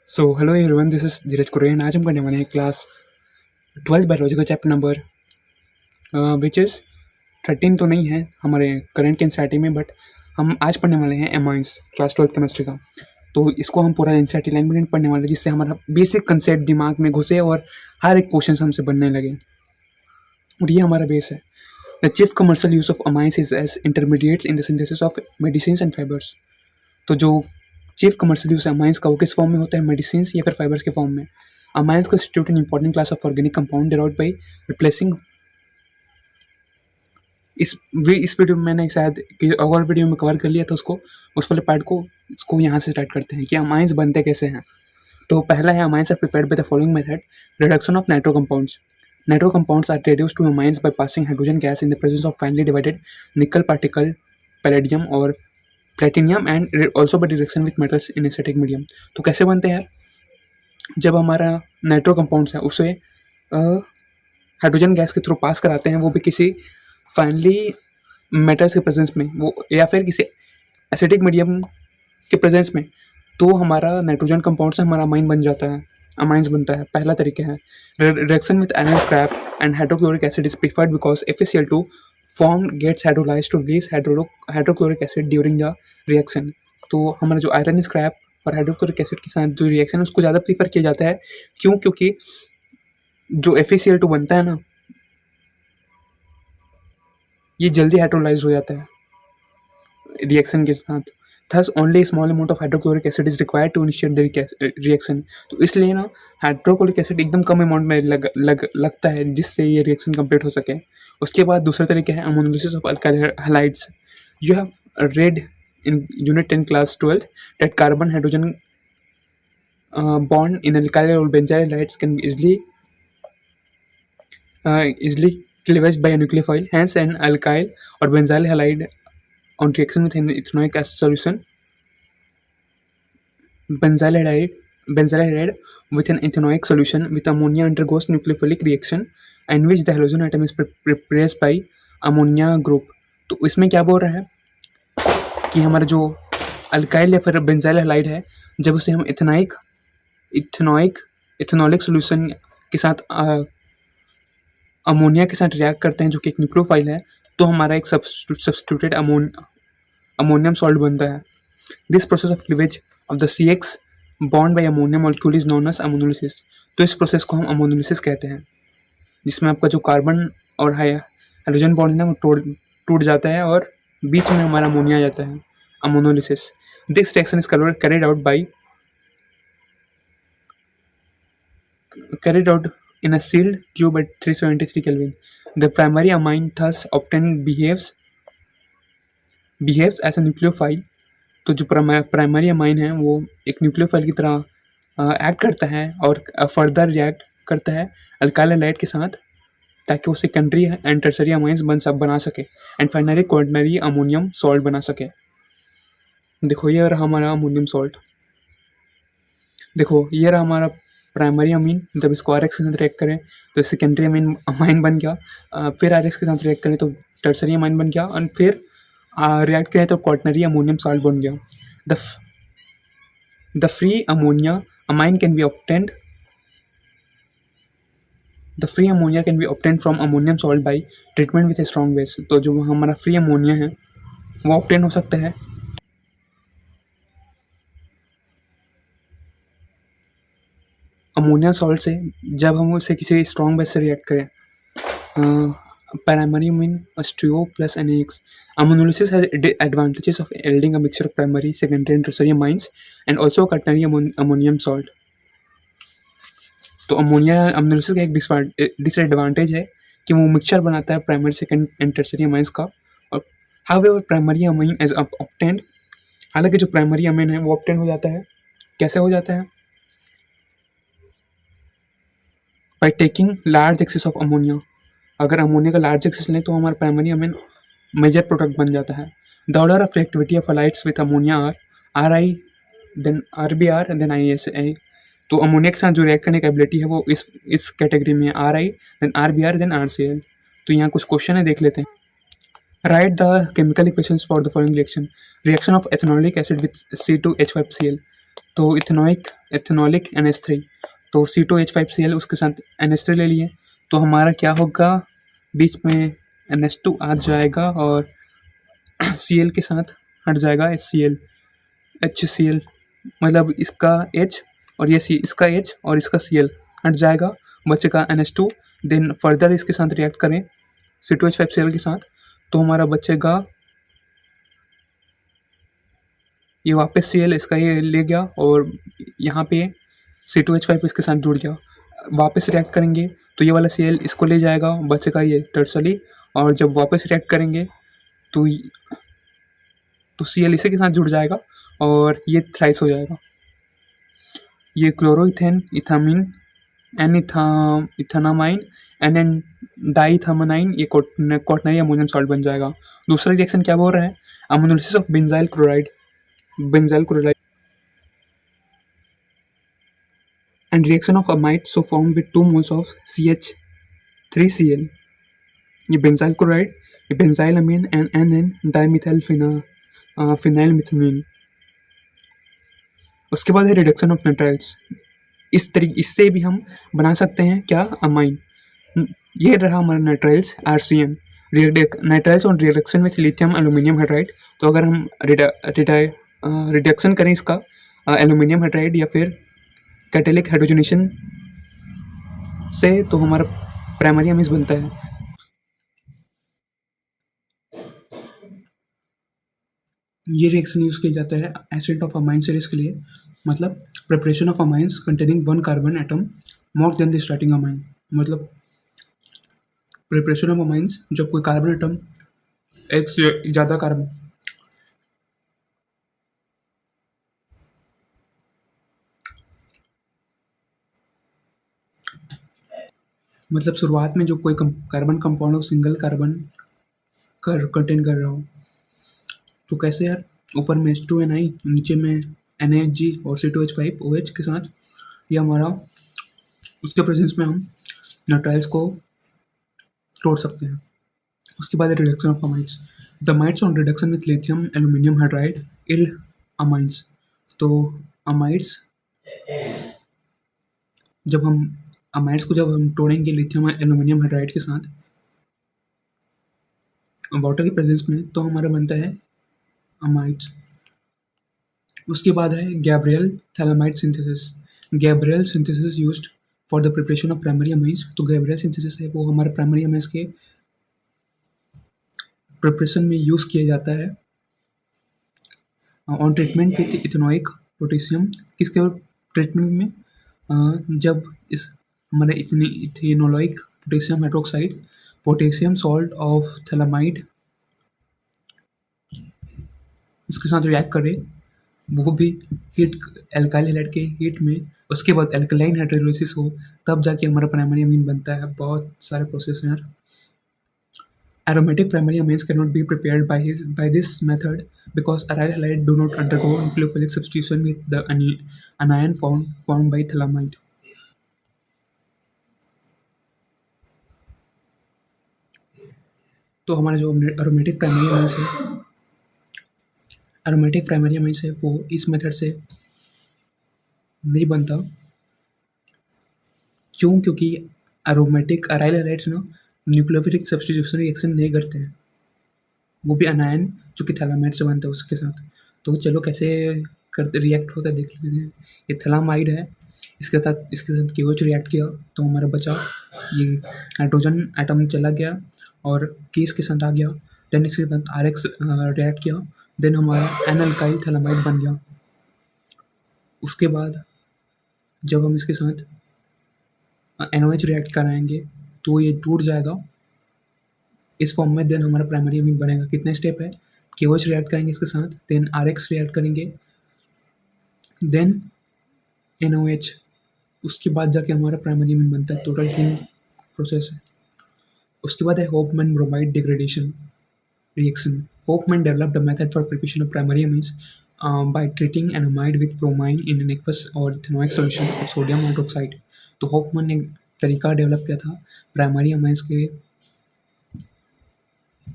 So hello everyone, this is Dheeraj Kuren. आज हम करने वाले हैं क्लास 12 बायोलॉजी का चैप्टर नंबर विच इज़ 13 तो नहीं है हमारे करंट के एनसीईआरटी में, बट हम आज पढ़ने वाले हैं एमाइंस क्लास 12 केमिस्ट्री का। तो इसको हम पूरा एनसीईआरटी लाइन में पढ़ने वाले हैं, जिससे हमारा बेसिक कंसेप्ट दिमाग में घुसे और हर एक क्वेश्चन हमसे बनने लगे। और ये हमारा बेस है। The chief commercial use of amines is as intermediates in the synthesis of medicine and fibres. तो जो चीफ कमर्शियल यूज है अमाइंस का, वो किस फॉर्म में होता है? मेडिसिन या फिर फाइबर्स के फॉर्म में। Amines constitute an important class of organic compound derived by replacing। इस वीडियो में मैंने शायद और वीडियो में कवर कर लिया था उसको, उस वाले पार्ट को इसको यहाँ से स्टार्ट करते हैं कि अमाइंस बनते कैसे हैं। तो पहला है, amines are prepared by the following method. Reduction of nitro compounds. Nitro compounds are reduced to amines by passing hydrogen gas in the presence of finely divided nickel particle, palladium और platinum, and also by reduction with metals in acetic medium. तो कैसे बनते हैं? जब हमारा nitro compounds है उसे hydrogen gas के थ्रू पास कराते हैं, वो भी किसी फाइनली मेटल्स के प्रेजेंस में, वो या फिर किसी एसिटिक मीडियम के प्रेजेंस में, तो हमारा नाइट्रोजन कंपाउंड से हमारा अमाइन बन जाता है, अमाइंस बनता है। पहला तरीका है। Reaction with iron scrap and hydrochloric acid is preferred because FeCl2 form gets hydrolysed to release hydrochloric acid during the reaction. तो हमारा जो आयरन स्क्रैप और हाइड्रोक्लोरिक एसिड के साथ जो रिएक्शन है उसको ज़्यादा प्रीफर किया जाता है। क्यों? क्योंकि जो FeCl2 बनता है ना, ये जल्दी हाइड्रोलाइज हो जाता है रिएक्शन के साथ। Thus only small amount of hydrochloric acid is required to initiate the reaction. तो इसलिए ना हाइड्रोक्लोरिक एसिड एकदम कम अमाउंट में लगता है, जिससे ये रिएक्शन कंप्लीट हो सके। उसके बाद दूसरा तरीका है ammonolysis of alkyl halides. You have read in unit 10 class 12 that carbon hydrogen bond in alkyl or benzyl halides can be easily cleavaged by a nucleophile. Hence an alkyl or benzyl halide on reaction with an ethanoic acid solution, benzyl halide with an ethanoic solution with ammonia undergoes nucleophilic reaction in which the halogen atom is replaced by ammonia group। तो इसमें क्या बोल रहा है कि हमारा जो alkyl या फिर बेंजाइल हैलाइड है, जब उसे हम इथेनॉलिक सॉल्यूशन के साथ अमोनिया के साथ रिएक्ट करते हैं, जो कि एक न्यूक्लियोफाइल है, तो हमारा एक सब्स्टिट्यूटेड अमोनियम सॉल्ट बनता है। This process of cleavage of the CX bond by ammonium molecule is known as ammonolysis. तो इस प्रोसेस को हम अमोनोलिसिस कहते हैं, जिसमें आपका जो कार्बन और हाइड्रोजन बॉन्ड है ना, वो टूट जाता है और बीच में हमारा अमोनिया आ जाता है, ammonolysis. This reaction is carried out in a sealed tube at 373 Kelvin. The primary amine thus obtained behaves as a nucleophile। तो जो प्राइमरी अमाइन है वो एक न्यूक्लियोफाइल की तरह एक्ट करता है और फर्दर रिएक्ट करता है अल्काइल हैलाइड के साथ, ताकि वो सेकेंडरी एंड टर्सरी अमाइंस बना सके and finally quaternary ammonium salt बना सके। देखो ये रहा हमारा अमोनियम सॉल्ट। देखो ये रहा हमारा प्राइमरी अमीन। जब इसको RX के साथ रिएक्ट करें तो सेकेंडरी अमाइन बन गया, फिर RX के साथ रिएक्ट करें तो टर्सरी अमाइन बन गया, और फिर रिएक्ट करें तो क्वाटरनरी अमोनियम सॉल्ट बन गया। The free ammonia amine can be obtained the free ammonia can be obtained from ammonium salt by treatment with a strong base. तो जो हमारा फ्री अमोनिया है वो ऑब्टेन हो सकता है अमोनिया सॉल्ट से, जब हम उसे किसी स्ट्रॉन्ग बेस से रिएक्ट करें। Primary amine H2O plus NaX। Ammonolysis has advantages of yielding a mixture of primary, secondary and tertiary amines and also a quaternary ammonium salt। तो अमोनोलिसिस का एक डिसएडवांटेज है कि वो मिक्सचर बनाता है primary, second and tertiary amines का। और however primary amine is obtained, हालांकि जो प्राइमरी अमीन है वो ऑब्टेन हो जाता है। कैसे हो जाता है? By taking large access of ammonia. अगर अमोनिया का लार्ज एक्सेस लें तो हमारा प्राइमरी अमीन मेजर प्रोडक्ट बन जाता है। The order of reactivity of halides with ammonia are RI then RBr then ISA। तो अमोनिया के साथ जो रिएक्ट करने की एबिलिटी है वो इस कैटेगरी में है, RI then RBr then RCl। तो यहाँ कुछ क्वेश्चन है, देख लेते हैं। Write the chemical equations for the following reaction. Reaction of ethanolic acid with C2H5Cl। तो इथेनॉलिक NH3, तो C2H5Cl उसके साथ NH3 ले लिए, तो हमारा क्या होगा, बीच में NH2 आ जाएगा और Cl के साथ हट जाएगा HCl, मतलब इसका H और ये C, इसका H और इसका Cl हट जाएगा, बचेगा NH2। देन फर्दर इसके साथ रिएक्ट करें C2H5Cl के साथ, तो हमारा बचेगा ये वापस Cl इसका ये ले गया और यहाँ पे C2H5 इसके साथ जुड़ गया, वापस रिएक्ट करेंगे तो ये वाला Cl इसको ले जाएगा, बचेगा ये टर्सली, और जब वापस रिएक्ट करेंगे तो Cl इसी के साथ जुड़ जाएगा और ये थ्राइस हो जाएगा। ये क्लोरोइथेन, इथामीन, इथानामाइन, एन डाइथामानाइन, ये क्वाटरनरी अमोनियम सॉल्ट बन जाएगा। दूसरा रिएक्शन क्या बोल रहा है, ammonolysis of benzyl chloride and reaction of amide so formed with 2 moles of CH3Cl, ये बेंजाइल क्लोराइड, ये benzyl amine and NN dimethyl phenylmethanamine. उसके बाद है रिडक्शन ऑफ नाइट्राइल्स, इससे भी हम बना सकते हैं क्या, अमाइन। ये रहा हमारा nitriles RCN, nitriles on reduction with lithium aluminium hydride. तो अगर हम रिडक्शन करें इसका एल्यूमिनियम हाइड्राइड या फिर कैटेलिक हाइड्रोजनेशन से, तो हमारा प्राइमरी अमीन्स बनता है। ये रिएक्शन यूज़ किया जाता है एसिड ऑफ अमाइन सीरीज के लिए, मतलब preparation of amines containing 1 carbon atom more than the starting amine, मतलब प्रिपरेशन ऑफ अमाइंस जब कोई कार्बन एटम एक से ज़्यादा कार्बन, मतलब शुरुआत में जो कोई कार्बन कंपाउंड हो सिंगल कार्बन कंटेन कर रहा हो, तो कैसे यार, ऊपर में H2Ni, नीचे में NaHg और C2H5OH के साथ, ये हमारा उसके प्रेजेंस में हम नाइट्राइल्स को तोड़ सकते हैं। उसके बाद reduction of amides, the amides on reduction with lithium aluminium hydride yield amines. तो अमाइड्स जब हम तोड़ेंगे लिथियम एल्यूमिनियम हाइड्राइड के साथ वाटर के प्रेजेंस में, तो हमारा बनता है अमाइड्स। उसके बाद है Gabriel phthalimide synthesis, Gabriel synthesis used for the preparation of primary amines. तो गैब्रियल सिंथेसिस है वो हमारे प्राइमरी अमाइंस के प्रिपरेशन में यूज़ किया जाता है। On treatment with ethanoic potassium, किसके ट्रीटमेंट में, जब इस हमारे ethanolic potassium hydroxide potassium salt of phthalimide उसके साथ रिएक्ट करे, वो भी हीट एल्काइल हैलाइड के हीट में, उसके बाद एल्कलाइन हाइड्रोलाइसिस हो, तब जाके हमारा प्राइमरी अमीन बनता है। बहुत सारे प्रोसेस हैं यार। Aromatic primary amines cannot be prepared by this method because aryl halide do not undergo nucleophilic substitution with the anion formed by thalamide. तो हमारा जो aromatic primary amines है वो इस मेथड से नहीं बनता। क्यों? क्योंकि aromatic aryl halides ना न्यूक्लियोफिलिक सब्स्टिट्यूशन रिएक्शन नहीं करते हैं, वो भी अनायन जो कि थैलामाइड से बनता है उसके साथ। तो चलो कैसे करते रिएक्ट होता है देख लेते हैं। ये थैलामाइड है, इसके साथ KOH रिएक्ट किया तो हमारा बचा ये हाइड्रोजन एटम चला गया और केस के साथ आ गया। देन इसके साथ RX रिएक्ट किया, देन हमारा एनअल्काइल थैलामाइड बन गया। उसके बाद जब हम इसके साथ NOH रिएक्ट कराएंगे तो ये टूट जाएगा इस फॉर्म में, देन हमारा प्राइमरी अमीन बनेगा। कितने स्टेप है, KOH रिएक्ट करेंगे इसके साथ, देन RX रिएक्ट करेंगे, देन NOH, उसके बाद जाके हमारा प्राइमरी अमीन बनता है। टोटल 3 प्रोसेस है। उसके बाद है Hofmann bromide degradation reaction. Hofmann developed a method for preparation of primary amines by treating an amide with bromine in an aqueous or ethanoic solution of sodium hydroxide. तो Hofmann ने तरीका develop किया था primary amines के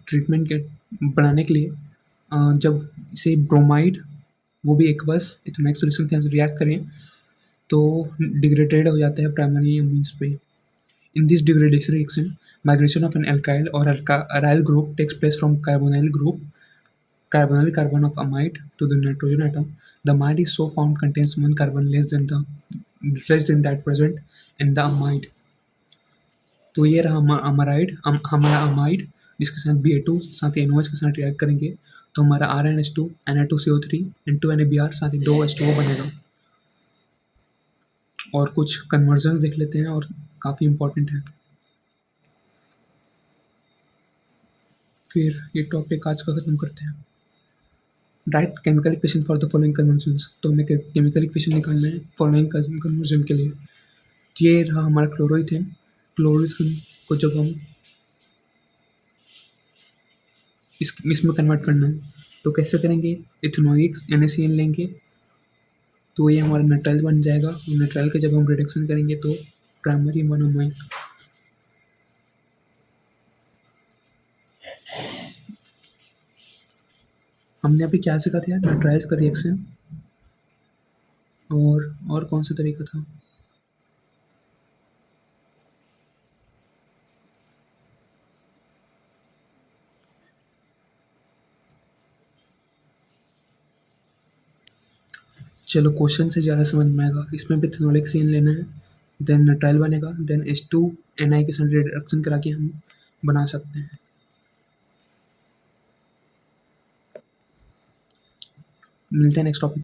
treatment के बनाने के लिए। जब इसे ब्रोमाइड वो भी एक बस इथेनॉइक सॉल्यूशन के साथ रिएक्ट करें तो डिग्रेडेड हो जाता है प्राइमरी अमीन्स पे। In this degradation reaction migration of an alkyl or aryl group takes place from carbonyl group carbonyl carbon of amide to the nitrogen atom. The amide is so found contains one carbon less than that present in the amide. तो ये रहा अमाराइड हमारा amide जिसके साथ Ba2 साथ ही NOH के साथ react करेंगे तो हमारा RnH2 Na2CO3 into NaBr साथ ही 2H2O बनेगा। और कुछ कन्वर्जन्स देख लेते हैं और काफ़ी इंपॉर्टेंट है। फिर ये टॉपिक आज का ख़त्म करते हैं। Right chemical equation for the following convergence. तो हमें केमिकल इक्वेशन निकालना है फॉलोइंग कन्वर्जन के लिए। ये रहा हमारा क्लोरोइथेन। क्लोरोइथेन को जब हम इसमें कन्वर्ट करना है तो कैसे करेंगे, इथेनॉइक NaCl लेंगे तो ये हमारा नाइट्राइल बन जाएगा। नाइट्राइल का जब हम रिडक्शन करेंगे तो प्राइमरी मोनोमाइन। हमने अभी क्या सीखा था, नाइट्राइल्स का रिएक्शन और कौन सा तरीका था, चलो क्वेश्चन से ज़्यादा समझ में आएगा। इसमें भी इथेनॉलिक सीन लेना है, देन नाइट्राइल बनेगा, देन H2Na के साथ रिडक्शन करा के हम बना सकते हैं। मिलते हैं नेक्स्ट टॉपिक।